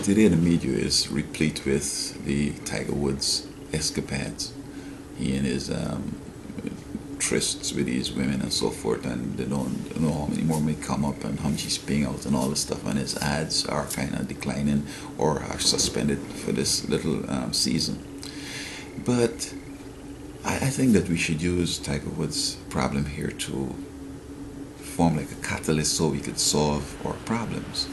Today the media is replete with the Tiger Woods escapades. He and his trysts with these women and so forth, and they don't know how many more may come up and how much he's paying out and all this stuff. And his ads are kind of declining or are suspended for this little season. But I think that we should use Tiger Woods' problem here to form like a catalyst so we could solve our problems.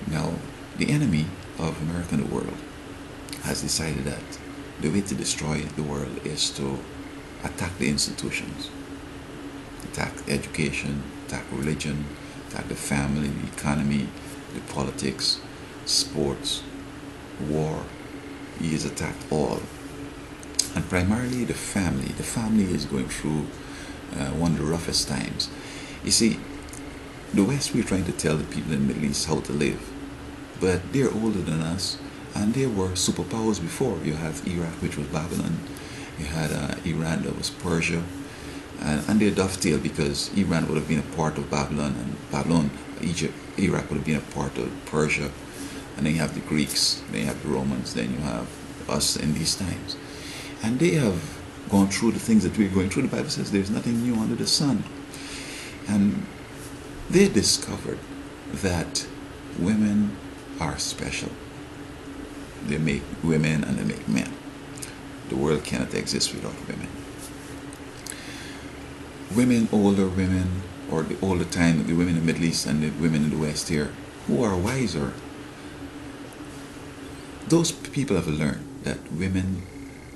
Now, the enemy of America and the world has decided that the way to destroy the world is to attack the institutions, attack education, attack religion, attack the family, the economy, the politics, sports, war. He has attacked all. And primarily the family. The family is going through one of the roughest times. You see, the West, we're trying to tell the people in the Middle East how to live. But they're older than us, and they were superpowers before. You have Iraq, which was Babylon. You had Iran, that was Persia. And they dovetail because Iran would have been a part of Babylon, and Babylon, Egypt, Iraq would have been a part of Persia. And then you have the Greeks, then you have the Romans, then you have us in these times. And they have gone through the things that we're going through. The Bible says there's nothing new under the sun. And they discovered that women are special. They make women and they make men. The world cannot exist without women. Women, older women, or the older time, the women in the Middle East and the women in the West here, who are wiser, those people have learned that women,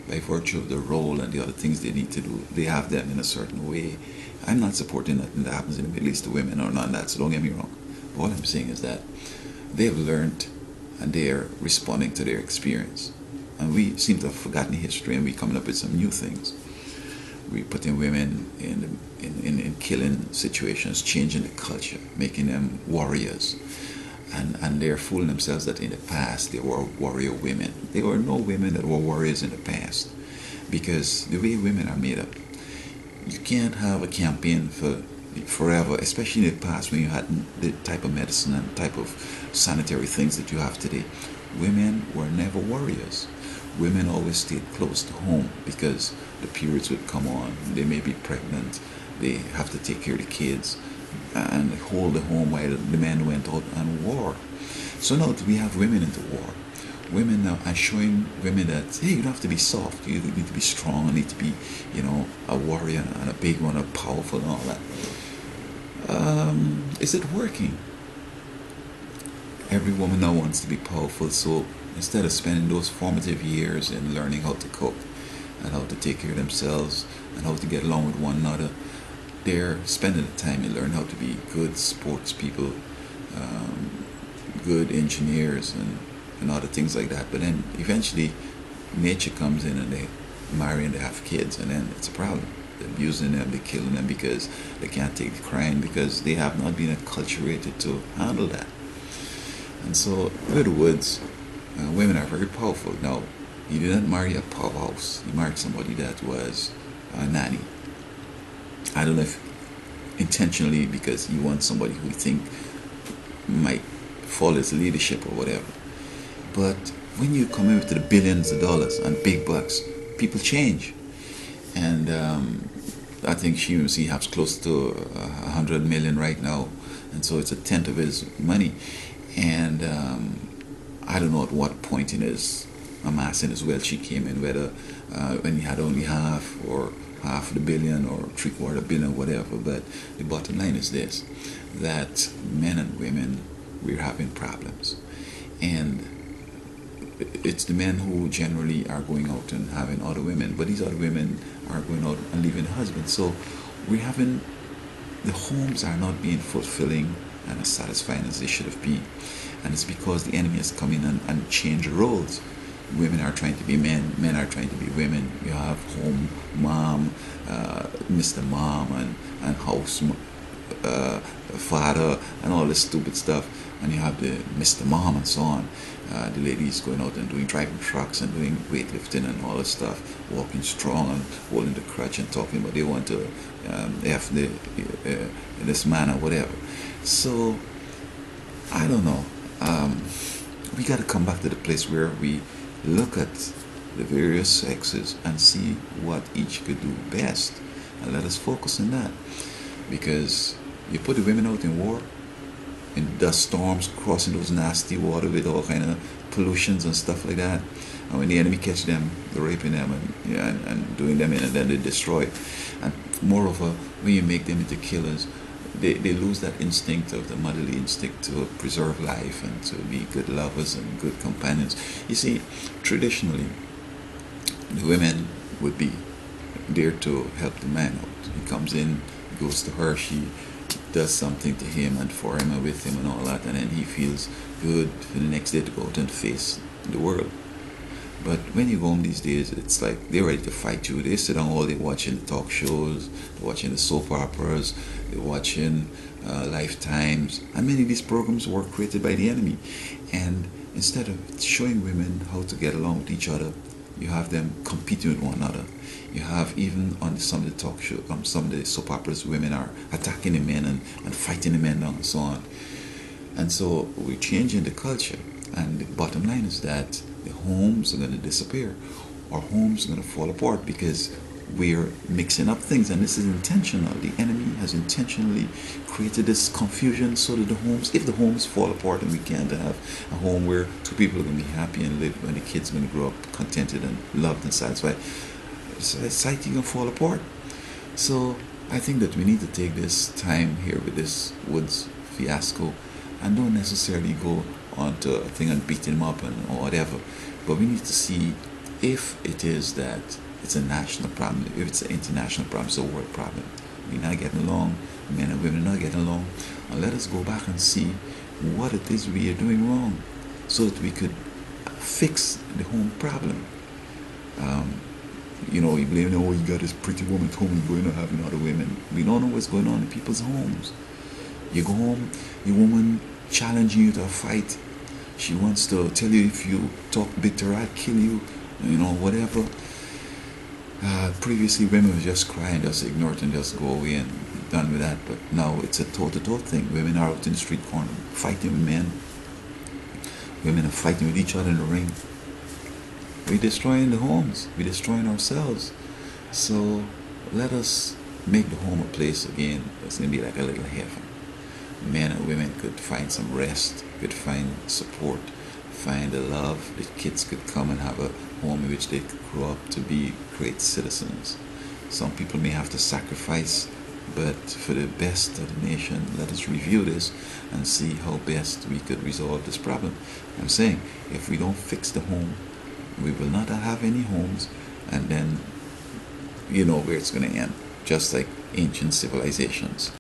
by virtue of the role and the other things they need to do, they have them in a certain way. I'm not supporting nothing that happens in the Middle East to women or none of that, so don't get me wrong. But what I'm saying is that they have learned and they are responding to their experience. And we seem to have forgotten history and we're coming up with some new things. We're putting women in killing situations, changing the culture, making them warriors. And they're fooling themselves that in the past they were warrior women. There were no women that were warriors in the past, because the way women are made up, you can't have a campaign for forever, especially in the past when you had the type of medicine and type of sanitary things that you have today. Women were never warriors. Women always stayed close to home because the periods would come on, they may be pregnant, they have to take care of the kids and hold the home while the men went out on war. So now we have women into war. Women now are showing women that, hey, you don't have to be soft, you need to be strong, you need to be, a warrior and a big one, a powerful and all that. Is it working? Every woman now wants to be powerful, so instead of spending those formative years in learning how to cook and how to take care of themselves and how to get along with one another, they're spending the time in learning how to be good sports people, good engineers and other things like that. But then eventually nature comes in and they marry and they have kids, and then it's a problem. They're abusing them, they're killing them because they can't take the crying, because they have not been acculturated to handle that. And so in the woods, women are very powerful. Now, he didn't marry a powerhouse. He married somebody that was a nanny. I don't know if intentionally because he wants somebody who he think might follow his leadership or whatever. But when you come in with the billions of dollars and big bucks, people change. And I think she has close to 100 million right now, and so it's a tenth of his money. And I don't know at what point in his amassing his wealth she came in, whether when he had only half or half the billion or three-quarter billion, whatever. But the bottom line is this, that men and women, we're having problems. And it's the men who generally are going out and having other women, but these other women are going out and leaving the husband. So we're having, the homes are not being fulfilling and as satisfying as they should have been. And it's because the enemy has come in and changed the roles. Women are trying to be men, men are trying to be women. You have home mom, Mr. Mom, and house father, and all this stupid stuff. And you have the Mr. Mom and so on. The ladies going out and driving trucks and doing weightlifting and all this stuff, walking strong and holding the crutch and talking about they want to F this man or whatever. So I don't know. we got to come back to the place where we look at the various sexes and see what each could do best, and let us focus on that. Because you put the women out in war, in dust storms, crossing those nasty water with all kind of pollutions and stuff like that. And when the enemy catch them, they're raping them and, yeah, and doing them in, and then they destroy. And moreover, when you make them into killers, they lose that instinct of the motherly instinct to preserve life and to be good lovers and good companions. You see, traditionally, the women would be there to help the man out. He comes in, he goes to her, she does something to him and for him and with him and all that, and then he feels good for the next day to go out and face the world. But when you go home these days, it's like they're ready to fight you. They sit down all day watching the talk shows, they're watching the soap operas, they're watching Lifetimes. And many of these programs were created by the enemy. And instead of showing women how to get along with each other, you have them competing with one another. You have even on some of the talk shows, some of the soap operas, women are attacking the men and fighting the men down and so on. And so we're changing the culture. And the bottom line is that the homes are going to disappear. Our homes are going to fall apart because we're mixing up things, and this is intentional. The enemy has intentionally created this confusion so that the homes, if the homes fall apart and we can't have a home where two people are going to be happy and live, when the kids are going to grow up contented and loved and satisfied, society is going to fall apart. So I think that we need to take this time here with this Woods fiasco and don't necessarily go onto a thing and beat him up and or whatever, but we need to see if it is that it's a national problem, if it's an international problem, it's a world problem. We're not getting along, men and women are not getting along, and let us go back and see what it is we are doing wrong so that we could fix the home problem. You blame, oh, you got this pretty woman at home, you're going to have other women. We don't know what's going on in people's homes. You go home, your woman challenging you to a fight. She wants to tell you, if you talk big to her, I'll kill you, whatever. Previously, women were just crying, just ignore it and just go away and done with that. But now it's a toe-to-toe thing. Women are out in the street corner fighting with men. Women are fighting with each other in the ring. We're destroying the homes. We're destroying ourselves. So let us make the home a place again that's going to be like a little heaven. Men and women could find some rest, could find support, find a love. The kids could come and have a home in which they could grow up to be great citizens. Some people may have to sacrifice, but for the best of the nation, let us review this and see how best we could resolve this problem. I'm saying, if we don't fix the home, we will not have any homes, and then you know where it's going to end, just like ancient civilizations.